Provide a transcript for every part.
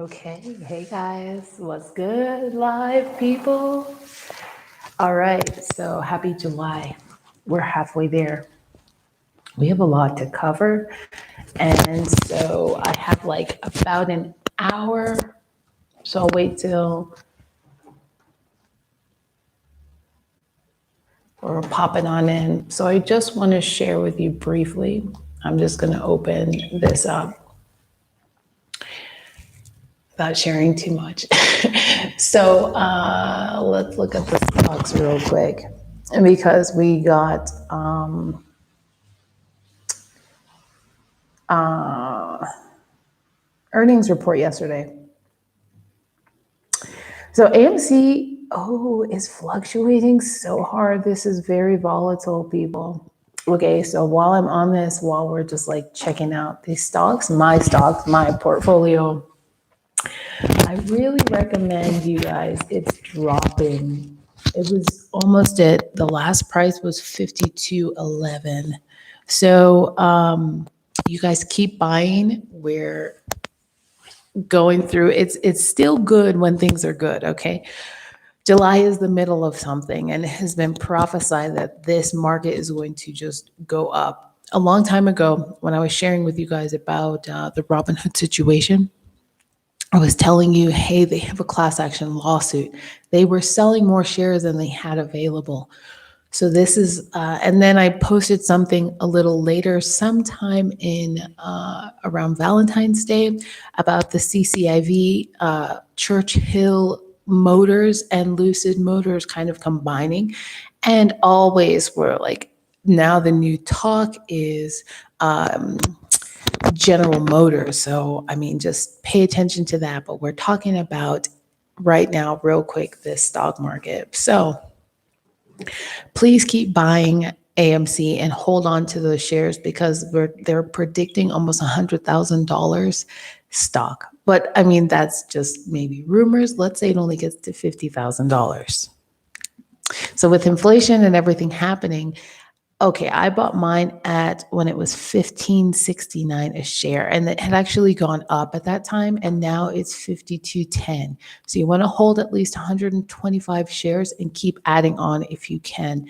Okay, hey guys, what's good, live people? All right, so happy July. We're halfway there. We have a lot to cover, and so I have like about an hour, so I'll wait till we're popping on in. So I just want to share with you briefly. I'm just going to open this up without sharing too much. So let's look at the stocks real quick. And because we got earnings report yesterday. So AMC, is fluctuating so hard. This is very volatile, people. Okay, so while I'm on this, while we're just like checking out these stocks, my portfolio, I really recommend you guys. It's dropping. It was almost at the last price was 52.11. So you guys keep buying. We're going through. It's still good when things are good. Okay, July is the middle of something, and it has been prophesied that this market is going to just go up. A long time ago, when I was sharing with you guys about the Robinhood situation, I was telling you, hey, they have a class action lawsuit. They were selling more shares than they had available. So this is, and then I posted something a little later, sometime in around Valentine's Day, about the CCIV, Churchill Motors and Lucid Motors kind of combining, and always were like, now the new talk is General Motors. So, I mean, just pay attention to that. But we're talking about right now, real quick, this stock market. So, please keep buying AMC and hold on to those shares because they're predicting almost $100,000 stock. But I mean, that's just maybe rumors. Let's say it only gets to $50,000. So with inflation and everything happening, okay, I bought mine at when it was 15.69 a share, and it had actually gone up at that time, and now it's 52.10. So you want to hold at least 125 shares and keep adding on if you can.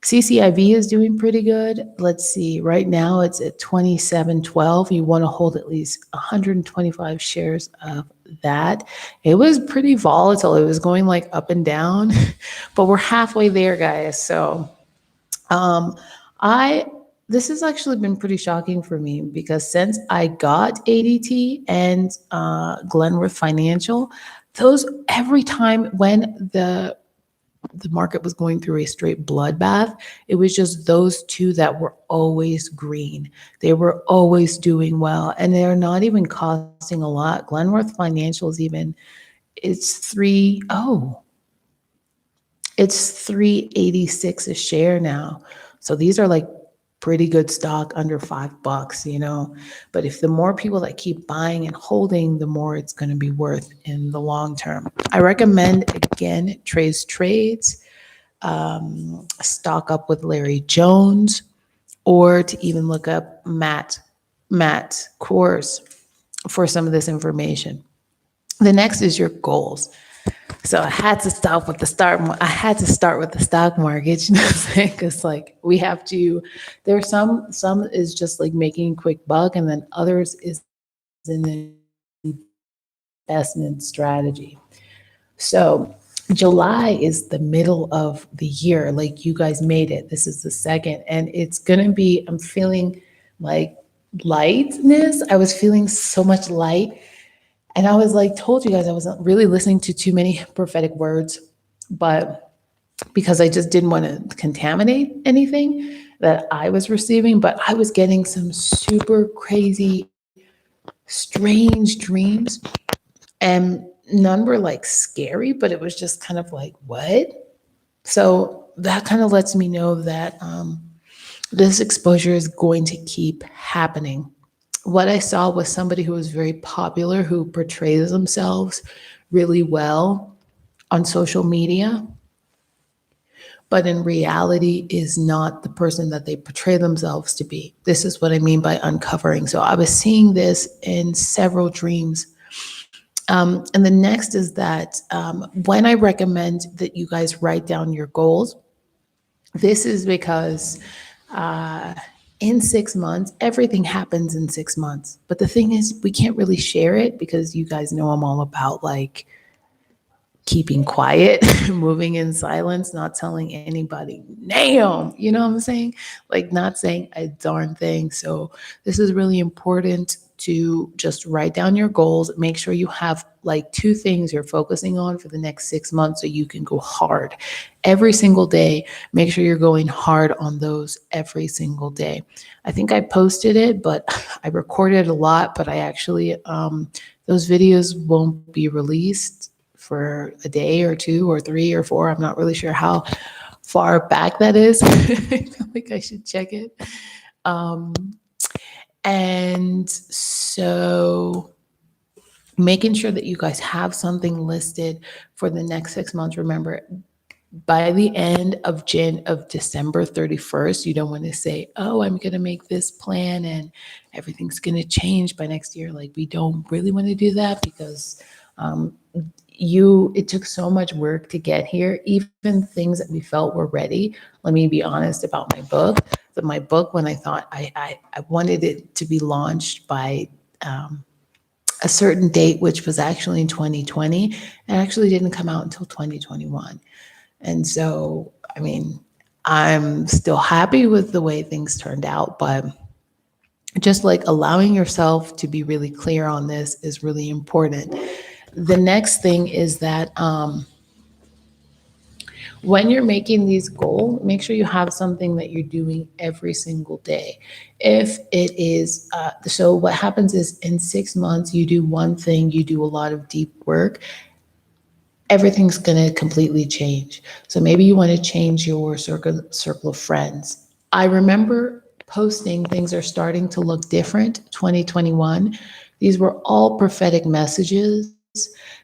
CCIV is doing pretty good. Let's see, right now it's at 27.12. You want to hold at least 125 shares of that. It was pretty volatile. It was going like up and down, but we're halfway there, guys. So I this has actually been pretty shocking for me because since I got ADT and Glenworth Financial, those every time when the market was going through a straight bloodbath, it was just those two that were always green. They were always doing well, and they're not even costing a lot. Glenworth Financial is even it's 386 a share now. So these are like pretty good stock under $5, But if the more people that keep buying and holding, the more it's going to be worth in the long term. I recommend again trades, stock up with Larry Jones, or to even look up Matt Kors for some of this information. The next is your goals. So I had to start with the start. I had to start with the stock market, because like we have to. There are some is just like making a quick buck, and then others is an investment strategy. So July is the middle of the year. Like you guys made it. This is the second, and it's gonna be. I'm feeling like lightness. I was feeling so much light. And I was like, told you guys I wasn't really listening to too many prophetic words, but because I just didn't want to contaminate anything that I was receiving, but I was getting some super crazy, strange dreams. And none were like scary, but it was just kind of like, what? So that kind of lets me know that this exposure is going to keep happening. What I saw was somebody who was very popular, who portrays themselves really well on social media, but in reality is not the person that they portray themselves to be. This is what I mean by uncovering. So I was seeing this in several dreams. And the next is that when I recommend that you guys write down your goals, this is because in 6 months, everything happens in 6 months. But the thing is, we can't really share it because you guys know I'm all about like keeping quiet, moving in silence, not telling anybody, damn, you know what I'm saying? Like not saying a darn thing. So this is really important to just write down your goals. Make sure you have like 2 things you're focusing on for the next 6 months so you can go hard every single day. Make sure you're going hard on those every single day. I think I posted it, but I recorded a lot, but I actually, those videos won't be released for a day or 2 or 3 or 4. I'm not really sure how far back that is. I feel like I should check it. And so making sure that you guys have something listed for the next 6 months. Remember, by the end of December 31st, you don't want to say, oh, I'm going to make this plan and everything's going to change by next year. Like we don't really want to do that because it took so much work to get here, even things that we felt were ready. Let me be honest about my book. That my book, when I thought I wanted it to be launched by a certain date, which was actually in 2020, it actually didn't come out until 2021. And so, I mean, I'm still happy with the way things turned out, but just like allowing yourself to be really clear on this is really important. The next thing is that when you're making these goals, make sure you have something that you're doing every single day. If it is, so what happens is in 6 months, you do one thing, you do a lot of deep work, everything's going to completely change. So maybe you want to change your circle of friends. I remember posting things are starting to look different 2021. These were all prophetic messages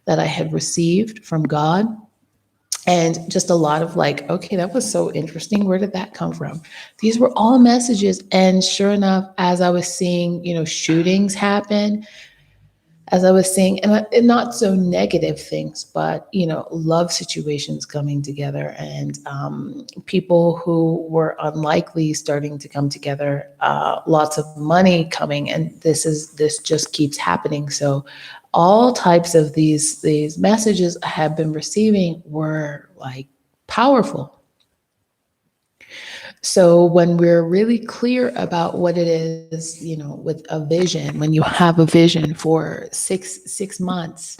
that I had received from God. And just a lot of like, okay, that was so interesting. Where did that come from? These were all messages. And sure enough, as I was seeing, shootings happen, as I was seeing, and not so negative things, but, love situations coming together and people who were unlikely starting to come together, lots of money coming. And this just keeps happening. So all types of these messages I have been receiving were like powerful. So when we're really clear about what it is, with a vision, when you have a vision for six months,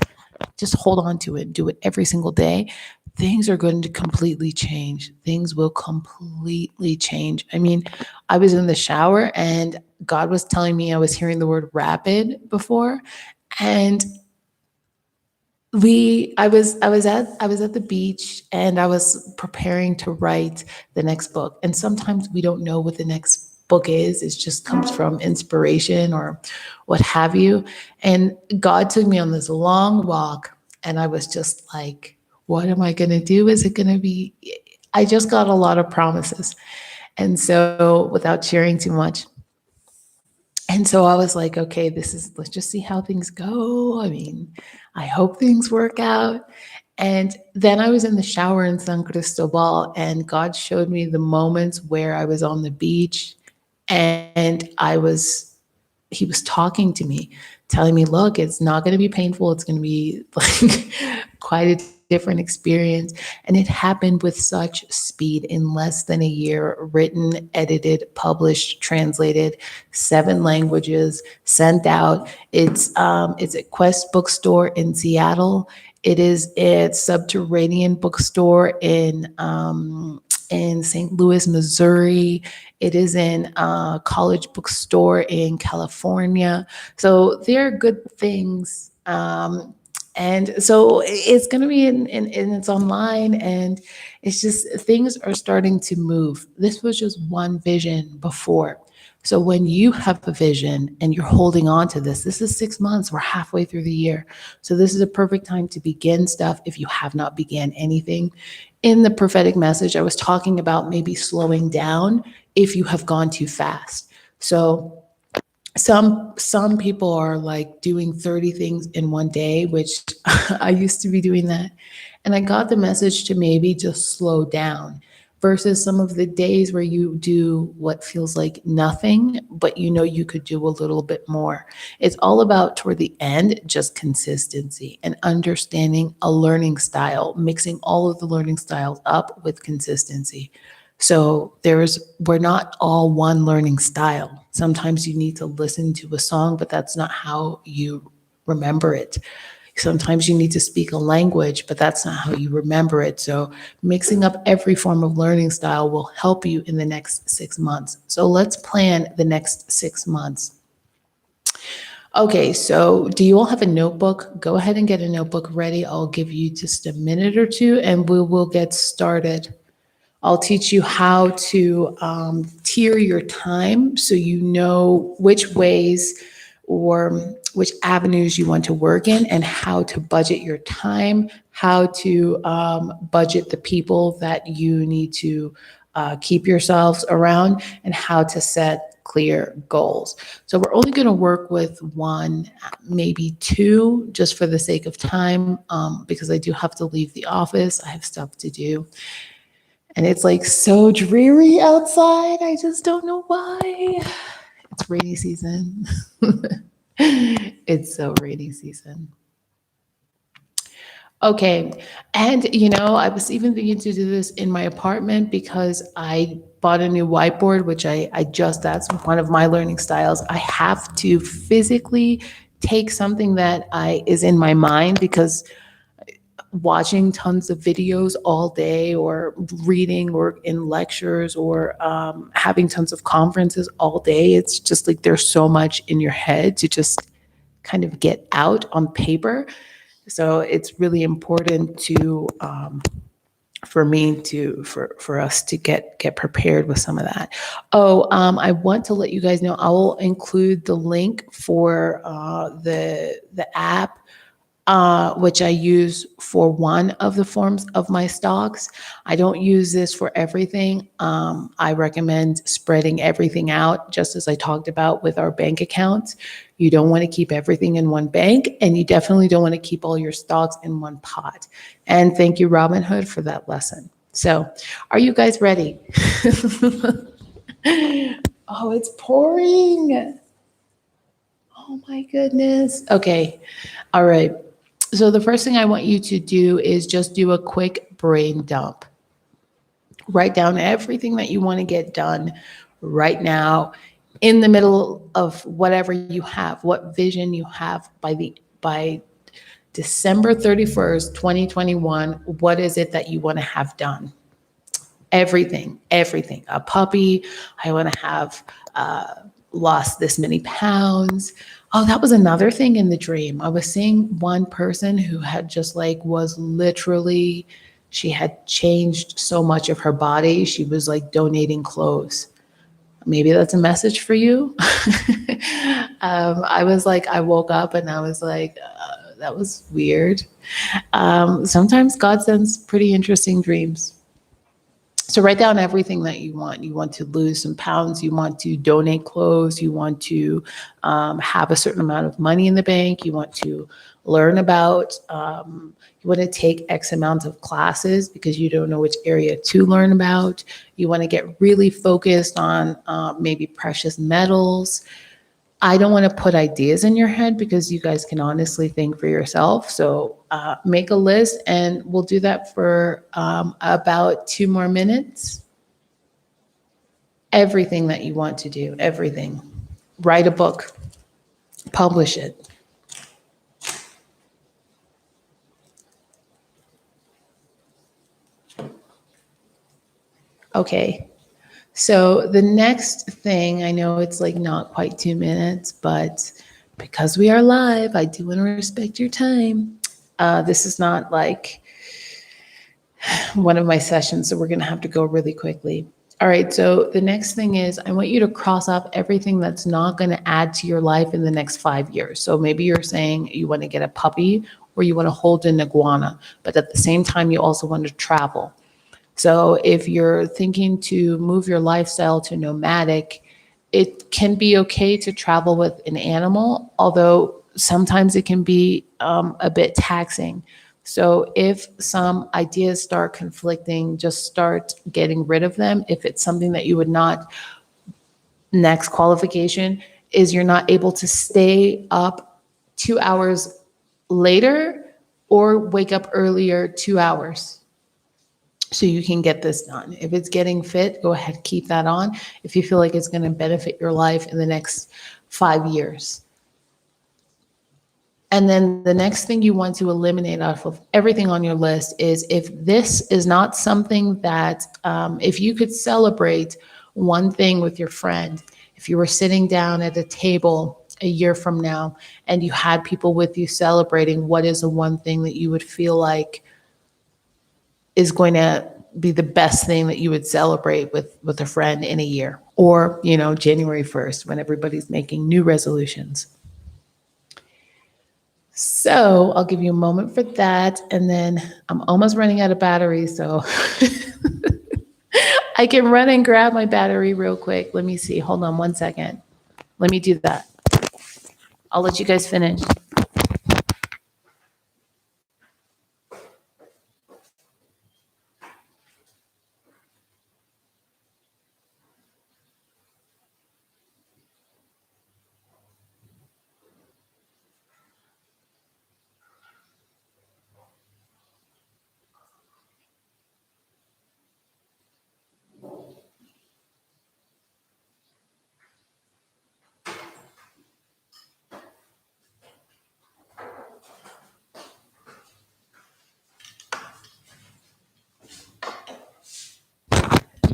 just hold on to it, do it every single day. Things are going to completely change. Things will completely change. I mean, I was in the shower and God was telling me I was hearing the word rapid before. And I was at the beach and I was preparing to write the next book. And sometimes we don't know what the next book is. It just comes from inspiration or what have you. And God took me on this long walk and I was just like, what am I going to do? Is it going to be, I just got a lot of promises. And so without sharing too much, and so I was like, okay, let's just see how things go. I mean, I hope things work out. And then I was in the shower in San Cristobal and God showed me the moments where I was on the beach and he was talking to me, telling me, look, it's not going to be painful. It's going to be like quite a different experience. And it happened with such speed in less than a year, written, edited, published, translated, 7 languages, sent out. It's at Quest Bookstore in Seattle. It is at Subterranean Bookstore in St. Louis, Missouri. It is in College Bookstore in California. So there are good things. And so it's going to be and it's online and it's just things are starting to move. This was just one vision before. So when you have a vision and you're holding on to this is 6 months. We're halfway through the year. So this is a perfect time to begin stuff if you have not began anything. in the prophetic message, I was talking about maybe slowing down if you have gone too fast. So some people are like doing 30 things in one day, which I used to be doing that. And I got the message to maybe just slow down versus some of the days where you do what feels like nothing, but you know you could do a little bit more. It's all about toward the end, just consistency and understanding a learning style, mixing all of the learning styles up with consistency. So we're not all one learning style. Sometimes you need to listen to a song, but that's not how you remember it. Sometimes you need to speak a language, but that's not how you remember it. So mixing up every form of learning style will help you in the next 6 months. So let's plan the next 6 months. Okay, so do you all have a notebook? Go ahead and get a notebook ready. I'll give you just a minute or two and we will get started. I'll teach you how to tier your time so you know which ways or which avenues you want to work in and how to budget your time, how to budget the people that you need to keep yourselves around, and how to set clear goals. So we're only going to work with one, maybe two, just for the sake of time, because I do have to leave the office. I have stuff to do. And it's like so dreary outside. I just don't know why. It's rainy season. It's so rainy season. Okay. And, I was even thinking to do this in my apartment because I bought a new whiteboard, which that's one of my learning styles. I have to physically take something that is in my mind because watching tons of videos all day or reading or in lectures or having tons of conferences all day. It's just like there's so much in your head to just kind of get out on paper. So it's really important for us to get prepared with some of that. I want to let you guys know I will include the link for the app which I use for one of the forms of my stocks. I don't use this for everything. I recommend spreading everything out, just as I talked about with our bank accounts. You don't want to keep everything in one bank, and you definitely don't want to keep all your stocks in one pot. And thank you, Robinhood, for that lesson. So, are you guys ready? Oh, it's pouring. Oh my goodness. Okay. All right. So the first thing I want you to do is just do a quick brain dump. Write down everything that you want to get done right now in the middle of whatever you have, what vision you have by December 31st, 2021, what is it that you want to have done? Everything. A puppy, I want to have lost this many pounds. Oh, that was another thing in the dream. I was seeing one person who had just she had changed so much of her body. She was like donating clothes. Maybe that's a message for you. I woke up and I was like, that was weird. Sometimes God sends pretty interesting dreams. So write down everything that you want. You want to lose some pounds. You want to donate clothes. You want to have a certain amount of money in the bank. You want to learn about, you want to take X amount of classes because you don't know which area to learn about. You want to get really focused on maybe precious metals. I don't want to put ideas in your head because you guys can honestly think for yourself. So make a list and we'll do that for about 2 more minutes. Everything that you want to do, everything. Write a book, publish it. Okay. So the next thing, I know it's like not quite 2 minutes, but because we are live, I do want to respect your time. This is not like one of my sessions, so we're going to have to go really quickly. All right, so the next thing is I want you to cross off everything that's not going to add to your life in the next 5 years. So maybe you're saying you want to get a puppy or you want to hold an iguana, but at the same time, you also want to travel. So if you're thinking to move your lifestyle to nomadic, it can be okay to travel with an animal, although sometimes it can be a bit taxing. So if some ideas start conflicting, just start getting rid of them. If it's something that you would not, next qualification is you're not able to stay up 2 hours later or wake up earlier 2 hours so you can get this done. If it's getting fit, go ahead, keep that on. If you feel like it's going to benefit your life in the next 5 years. And then the next thing you want to eliminate off of everything on your list is if this is not something that, if you could celebrate one thing with your friend, if you were sitting down at a table a year from now and you had people with you celebrating, what is the one thing that you would feel like is going to be the best thing that you would celebrate with a friend in a year? Or, January 1st when everybody's making new resolutions. So I'll give you a moment for that. And then I'm almost running out of battery. So I can run and grab my battery real quick. Let me see. Hold on 1 second. Let me do that. I'll let you guys finish.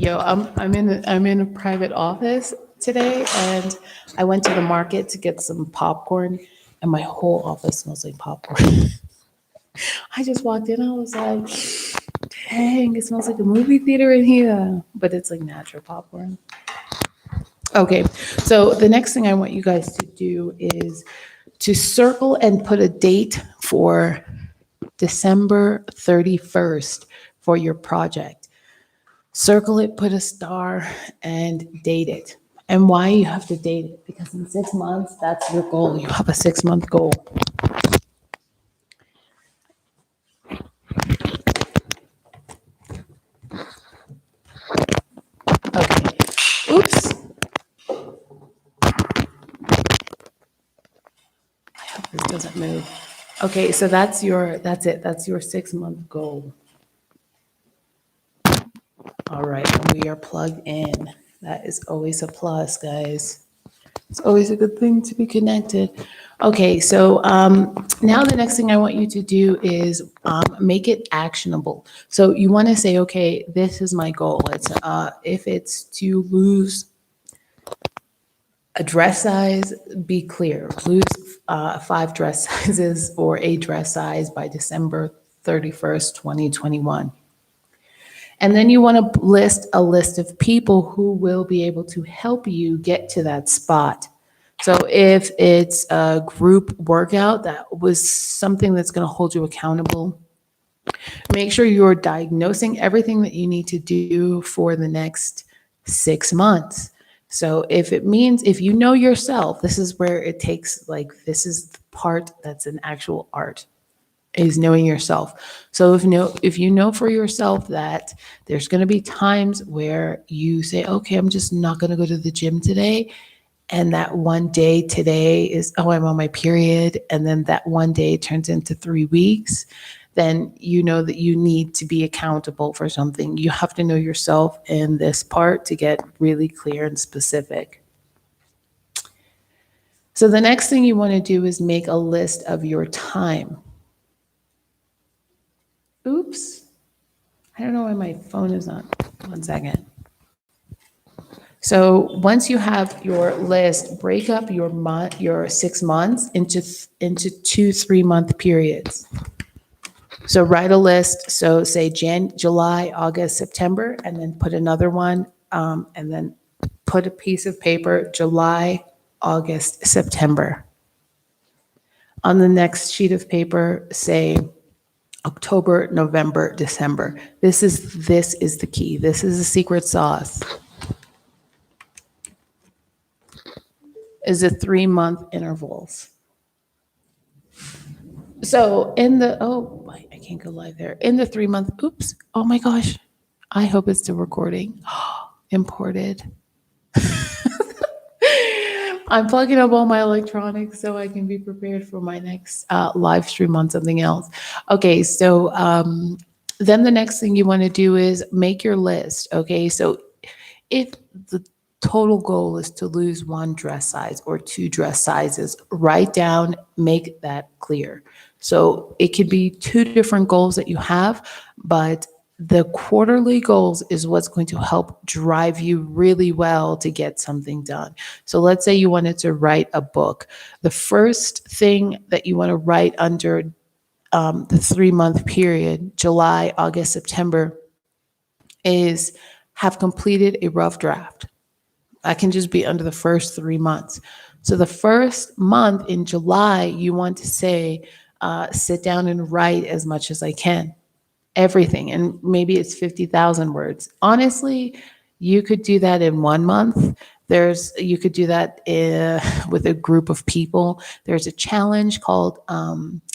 Yo, I'm in a private office today, and I went to the market to get some popcorn, and my whole office smells like popcorn. I just walked in, I was like, dang, it smells like a movie theater in here, but it's like natural popcorn. Okay, so the next thing I want you guys to do is to circle and put a date for December 31st for your project. Circle it, put a star, and date it. And why you have to date it? Because in 6 months, that's your goal. You have a 6-month goal. Okay. Oops. I hope this doesn't move. Okay, so that's it. That's your 6-month goal. All right, and we are plugged in. That is always a plus, guys. It's always a good thing to be connected. Okay, so now the next thing I want you to do is make it actionable. So you want to say, okay, this is my goal. It's if it's to lose a dress size, be clear. Lose 5 dress sizes or a dress size by December 31st, 2021. And then you want to list a list of people who will be able to help you get to that spot. So if it's a group workout, that was something that's going to hold you accountable. Make sure you're diagnosing everything that you need to do for the next 6 months. So if it means, if you know yourself, this is where it takes, this is the part that's an actual art, is knowing yourself. So if you know for yourself that there's going to be times where you say, okay, I'm just not going to go to the gym today. And that one day today is, oh, I'm on my period. And then that one day turns into 3 weeks. Then you know that you need to be accountable for something. You have to know yourself in this part to get really clear and specific. So the next thing you want to do is make a list of your time. Oops. I don't know why my phone is on. 1 second. So once you have your list, break up your 6 months into 2 3-month periods. So write a list. So say July, August, September, and then put another one, and then put a piece of paper, July, August, September. On the next sheet of paper, say October, November, December. This is the key. This is the secret sauce. Is the 3-month intervals. So in the I can't go live there. In the 3-month, oops, oh my gosh. I hope it's still recording. Imported. I'm plugging up all my electronics so I can be prepared for my next live stream on something else. Okay, so then the next thing you want to do is make your list. Okay, so if the total goal is to lose 1 dress size or 2 dress sizes, write down, make that clear. So it could be 2 different goals that you have, but the quarterly goals is what's going to help drive you really well to get something done. So let's say you wanted to write a book. The first thing that you want to write under the 3-month period, July, August, September, is have completed a rough draft. I can just be under the first 3 months. So the first month in July, you want to say, sit down and write as much as I can, everything. And maybe it's 50,000 words. Honestly, you could do that in 1 month. You could do that with a group of people. There's a challenge called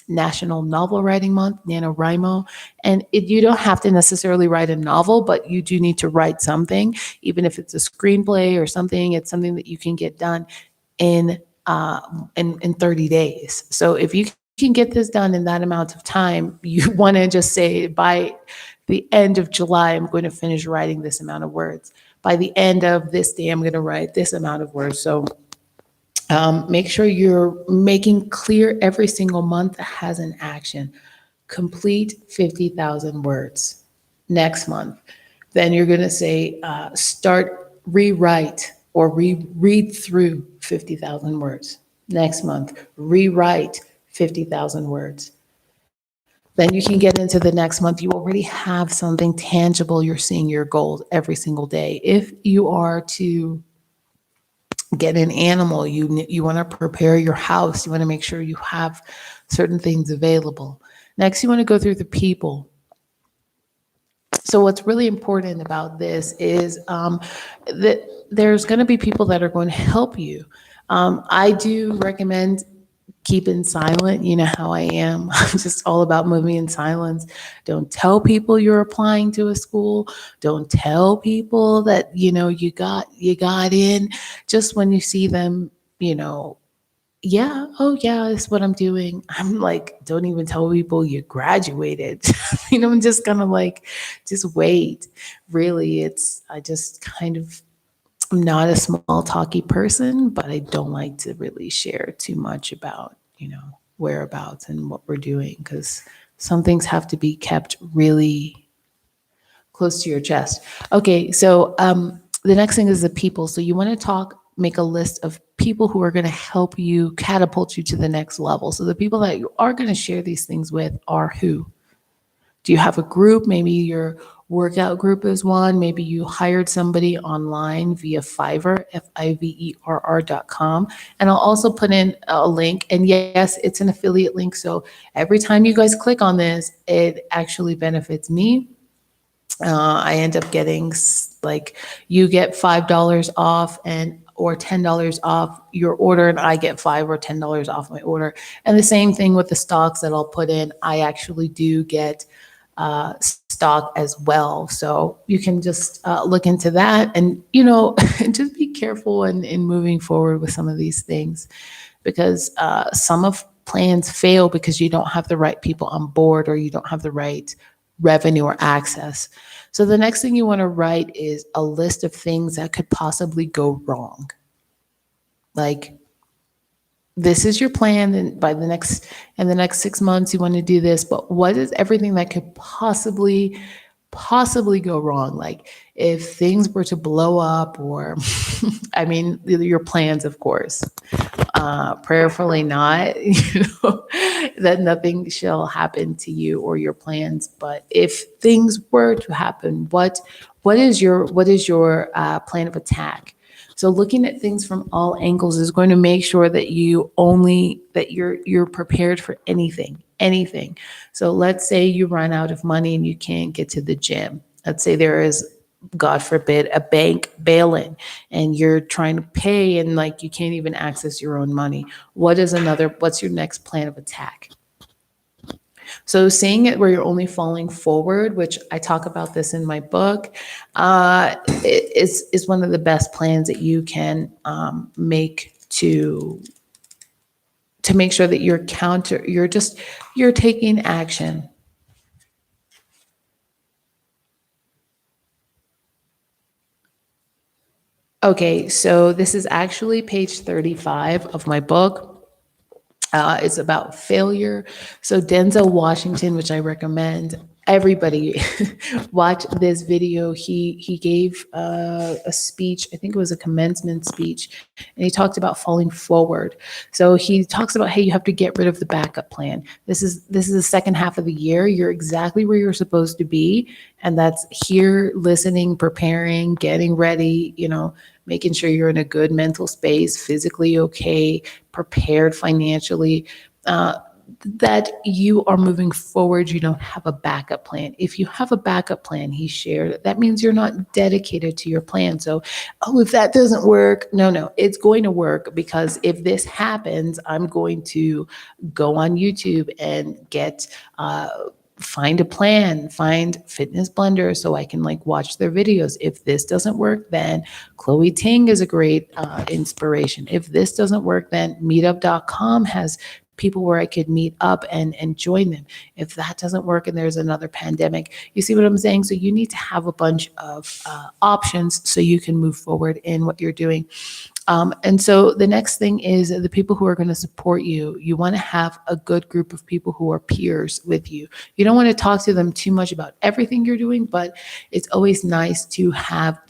National Novel Writing Month, NaNoWriMo. And you don't have to necessarily write a novel, but you do need to write something, even if it's a screenplay or something. It's something that you can get done in 30 days. So if you can get this done in that amount of time, you want to just say, by the end of July, I'm going to finish writing this amount of words. By the end of this day, I'm going to write this amount of words. So make sure you're making clear every single month has an action. Complete 50,000 words next month. Then you're going to say, rewrite or read through 50,000 words. Next month, rewrite 50,000 words. Then you can get into the next month. You already have something tangible. You're seeing your goals every single day. If you are to get an animal, you want to prepare your house. You want to make sure you have certain things available. Next, you want to go through the people. So what's really important about this is that there's going to be people that are going to help you. I do recommend keeping silent. You know how I am. I'm just all about moving in silence. Don't tell people you're applying to a school. Don't tell people that, you got in. Just when you see them, yeah, oh yeah, that's what I'm doing. I'm like, don't even tell people you graduated. I'm just gonna just wait. Really, I just kind of, I'm not a small talky person, but I don't like to really share too much about, whereabouts and what we're doing, because some things have to be kept really close to your chest. Okay, so the next thing is the people. So you want to make a list of people who are going to help you catapult you to the next level. So the people that you are going to share these things with are who? Do you have a group? Maybe your workout group is one. Maybe you hired somebody online via Fiverr, Fiverr.com. And I'll also put in a link. And yes, it's an affiliate link. So every time you guys click on this, it actually benefits me. I end up getting you get $5 off or $10 off your order, and I get $5 or $10 off my order. And the same thing with the stocks that I'll put in. I actually do get stock as well. So you can just look into that, and just be careful in moving forward with some of these things, because some of plans fail because you don't have the right people on board, or you don't have the right revenue or access. So the next thing you want to write is a list of things that could possibly go wrong. Like, this is your plan, and in the next 6 months you want to do this, but what is everything that could possibly go wrong? Like, if things were to blow up, or I mean, your plans, of course, prayerfully not, that nothing shall happen to you or your plans. But if things were to happen, what is your plan of attack? So looking at things from all angles is going to make sure that you're prepared for anything. So let's say you run out of money and you can't get to the gym. Let's say there is, God forbid, a bank bail-in and you're trying to pay and like you can't even access your own money. What's your next plan of attack? So seeing it where you're only falling forward, which I talk about this in my book, is one of the best plans that you can make to make sure that you're taking action. Okay, so this is actually page 35 of my book. It's about failure. So Denzel Washington, which I recommend everybody watch this video. He gave a speech. I think it was a commencement speech, and he talked about falling forward. So he talks about, hey, you have to get rid of the backup plan. This is the second half of the year. You're exactly where you're supposed to be, and that's here, listening, preparing, getting ready. Making sure you're in a good mental space, physically okay, prepared financially, that you are moving forward. You don't have a backup plan. If you have a backup plan, he shared, that means you're not dedicated to your plan. So, if that doesn't work, no, it's going to work, because if this happens, I'm going to go on YouTube and find a plan, find Fitness Blender so I can like watch their videos. If this doesn't work, then Chloe Ting is a great inspiration. If this doesn't work, then meetup.com has people where I could meet up and join them. If that doesn't work and there's another pandemic, you see what I'm saying? So you need to have a bunch of options so you can move forward in what you're doing. And so the next thing is the people who are going to support you. You want to have a good group of people who are peers with you. You don't want to talk to them too much about everything you're doing, but it's always nice to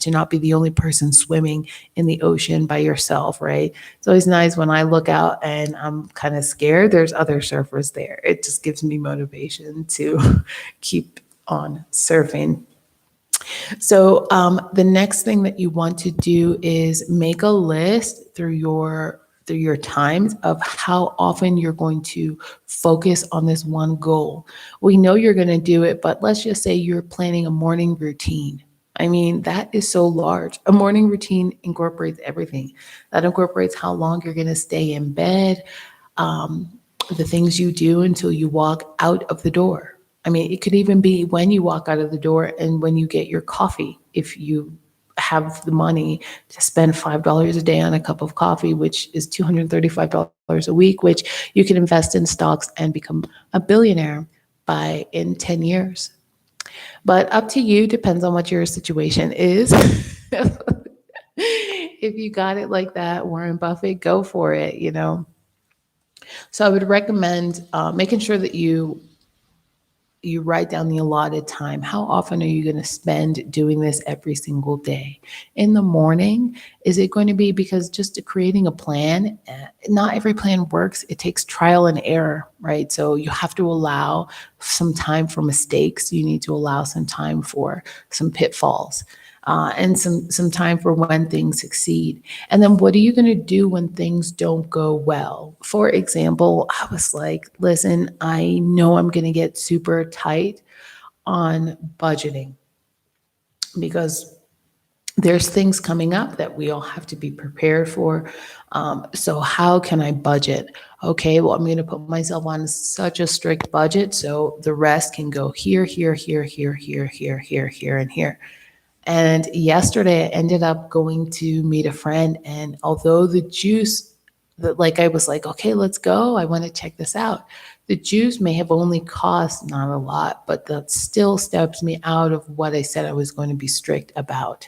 not be the only person swimming in the ocean by yourself, right? It's always nice when I look out and I'm kind of scared, there's other surfers there. It just gives me motivation to keep on surfing. So the next thing that you want to do is make a list through your times of how often you're going to focus on this one goal. We know you're going to do it, but let's just say you're planning a morning routine. I mean, that is so large. A morning routine incorporates everything. That incorporates how long you're going to stay in bed, the things you do until you walk out of the door. I mean, it could even be when you walk out of the door and when you get your coffee. If you have the money to spend $5 a day on a cup of coffee, which is $235 a week, which you can invest in stocks and become a billionaire in 10 years. But up to you, depends on what your situation is. If you got it like that, Warren Buffett, go for it. So I would recommend making sure that you write down the allotted time. How often are you going to spend doing this every single day? In the morning, is it going to be, because just creating a plan, not every plan works. It takes trial and error, right? So you have to allow some time for mistakes. You need to allow some time for some pitfalls. And some time for when things succeed. And then what are you going to do when things don't go well? For example, I was like, listen, I know I'm going to get super tight on budgeting because there's things coming up that we all have to be prepared for. So how can I budget? Okay, well, I'm going to put myself on such a strict budget so the rest can go here, here, here, here, here, here, here, here, and here. And yesterday I ended up going to meet a friend. And although the juice, I was like, okay, let's go. I want to check this out. The juice may have only cost not a lot, but that still steps me out of what I said I was going to be strict about.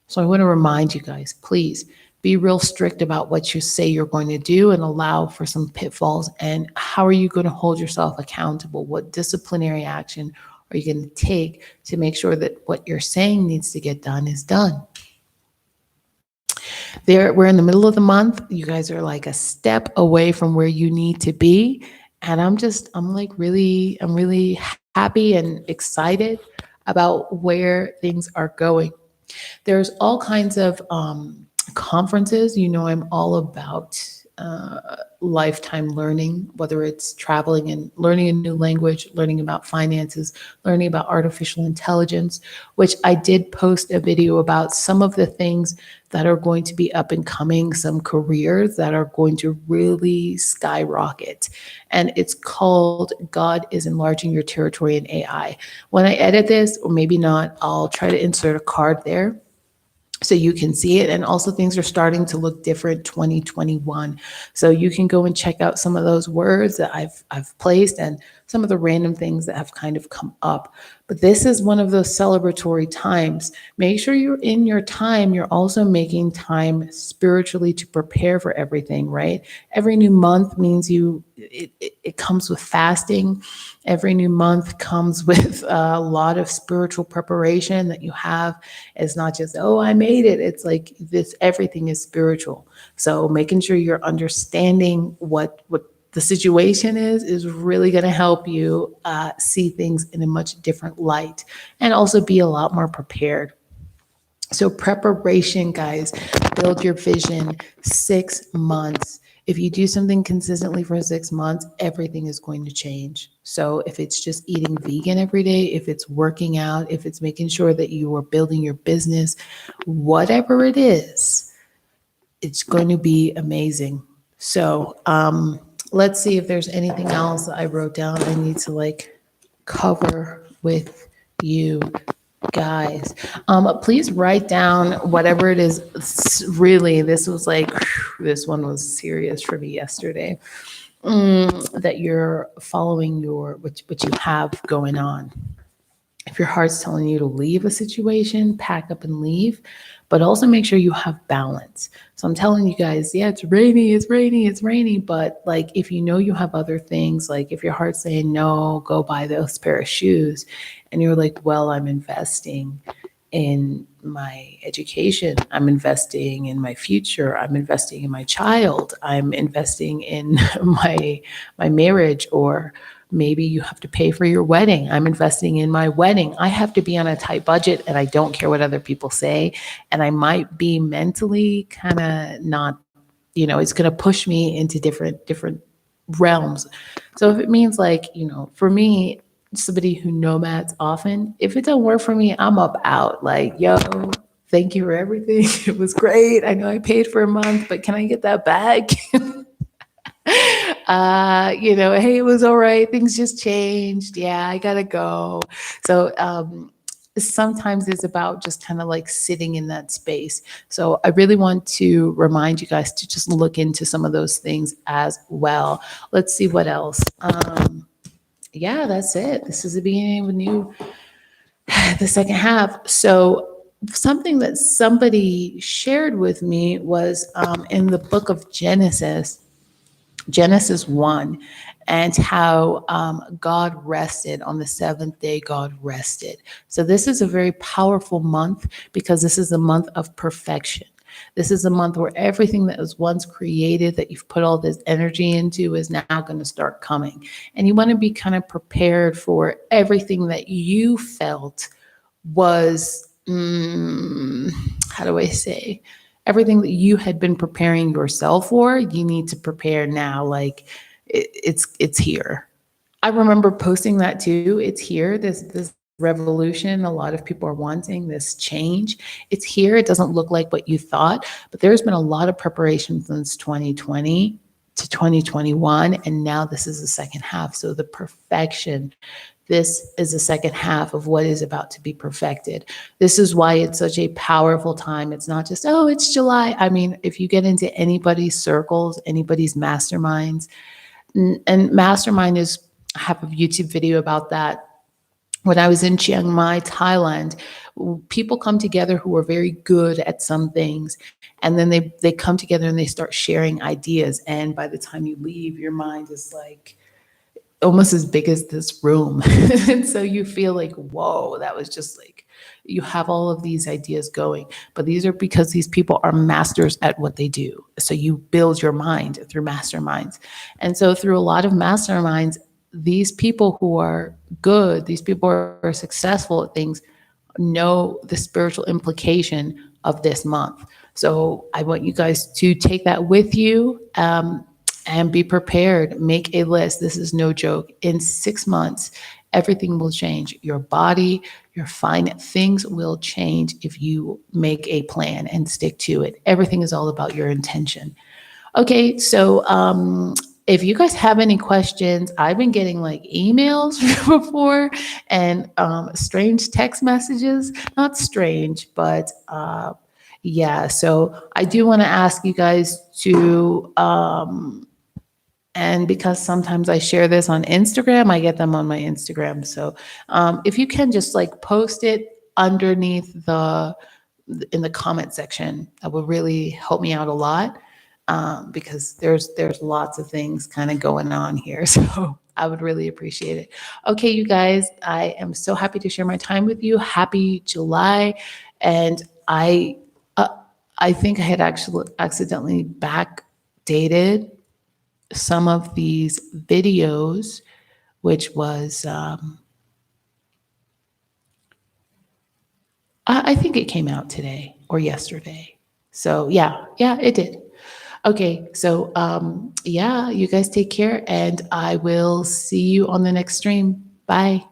So I want to remind you guys, please be real strict about what you say you're going to do and allow for some pitfalls. And how are you going to hold yourself accountable? What disciplinary action are you going to take to make sure that what you're saying needs to get done is done? We're in the middle of the month. You guys are like a step away from where you need to be. And I'm really happy and excited about where things are going. There's all kinds of conferences. I'm all about lifetime learning, whether it's traveling and learning a new language, learning about finances, learning about artificial intelligence, which I did post a video about some of the things that are going to be up and coming, some careers that are going to really skyrocket. And it's called God is Enlarging Your Territory in AI. When I edit this, or maybe not, I'll try to insert a card there so you can see it. And also things are starting to look different 2021. So you can go and check out some of those words that I've placed and some of the random things that have kind of come up. But this is one of those celebratory times. Make sure you're in your time. You're also making time spiritually to prepare for everything, right? Every new month means it comes with fasting. Every new month comes with a lot of spiritual preparation that you have. It's not just, oh, I made it. It's like this, everything is spiritual. So making sure you're understanding what the situation is really going to help you see things in a much different light and also be a lot more prepared. So preparation, guys, build your vision 6 months. If you do something consistently for 6 months, everything is going to change. So if it's just eating vegan every day, if it's working out, if it's making sure that you are building your business, whatever it is, it's going to be amazing. So let's see if there's anything else that I wrote down I need to cover with you guys. Please write down whatever it is. Really, this one was serious for me yesterday. That you're following what you have going on. If your heart's telling you to leave a situation, pack up and leave, but also make sure you have balance. So I'm telling you guys, yeah, it's rainy, but if you have other things, if your heart's saying no, go buy those pair of shoes, and you're like, well, I'm investing in my education, I'm investing in my future, I'm investing in my child, I'm investing in my marriage, or maybe you have to pay for your wedding. I'm investing in my wedding. I have to be on a tight budget and I don't care what other people say. And I might be mentally kind of not, it's going to push me into different realms. So if it means for me, somebody who nomads often, if it don't work for me, I'm up out. Yo, thank you for everything. It was great. I know I paid for a month, but can I get that back? Hey, it was all right. Things just changed. Yeah, I gotta go. So sometimes it's about just kind of sitting in that space. So I really want to remind you guys to just look into some of those things as well. Let's see what else. Yeah, that's it. This is the beginning of the second half. So something that somebody shared with me was in the book of Genesis 1, and how God rested on the seventh day. God rested. So this is a very powerful month because this is a month of perfection. This is a month where everything that was once created, that you've put all this energy into, is now going to start coming. And you want to be kind of prepared for everything that you felt was, how do I say, everything that you had been preparing yourself for, you need to prepare now. It's here. I remember posting that too. It's here. This revolution a lot of people are wanting, this change. It's here. It doesn't look like what you thought, but there's been a lot of preparation since 2020 to 2021, and now this is the second half. So the perfection. This is the second half of what is about to be perfected. This is why it's such a powerful time. It's not just, oh, it's July. I mean, if you get into anybody's circles, anybody's masterminds, and mastermind is, I have a YouTube video about that. When I was in Chiang Mai, Thailand, people come together who are very good at some things, and then they come together and they start sharing ideas. And by the time you leave, your mind is almost as big as this room. And so you feel whoa, that was just you have all of these ideas going, but these are because these people are masters at what they do. So you build your mind through masterminds. And so through a lot of masterminds, these people who are good, these people who are successful at things, know the spiritual implication of this month. So I want you guys to take that with you, and be prepared. Make a list. This is no joke. In 6 months, everything will change. Your body, your things will change if you make a plan and stick to it. Everything is all about your intention. Okay, so if you guys have any questions, I've been getting like emails before, and strange text messages. Not strange, but yeah. So I do want to ask you guys to, and because sometimes I share this on Instagram, I get them on my Instagram. So if you can just like post it underneath in the comment section, that would really help me out a lot, because there's lots of things kind of going on here. So I would really appreciate it. Okay, you guys, I am so happy to share my time with you. Happy July, and uh, I think I had actually accidentally backdated some of these videos, which was, I think it came out today or yesterday. So yeah, it did. Okay, so yeah, you guys take care, and I will see you on the next stream. Bye.